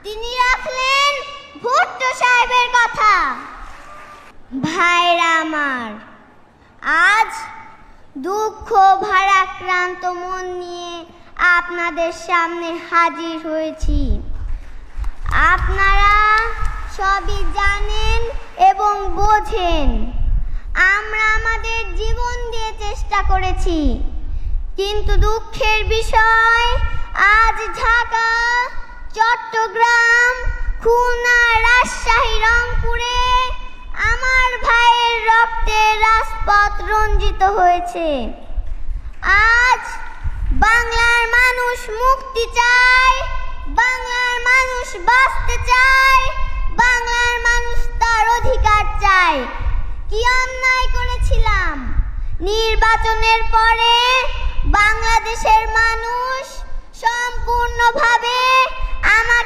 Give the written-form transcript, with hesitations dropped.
তিনি রাখলেন ভুট্টো সাহেবের কথা। ভাইরা আমার, আজ দুঃখ ভারাক্রান্ত মন নিয়ে আপনাদের সামনে হাজির হয়েছি। আপনারা সবই জানেন এবং বোঝেন। আমরা আমাদের জীবন দিয়ে চেষ্টা করেছি, কিন্তু দুঃখের বিষয় আজ ঢাকা, চট্টগ্রাম, খুলনা, রাজশাহী, রংপুরে আমার ভাইয়ের রক্তে রাজপথ রঞ্জিত হয়েছে। আজ বাংলার মানুষ মুক্তি চায়, বাংলার মানুষ বাঁচতে চায়, বাংলার মানুষ তার অধিকার চায়। কি অন্যায় করেছিলাম? নির্বাচনের পরে বাংলাদেশের মানুষ সম্পূর্ণভাবে আমাকে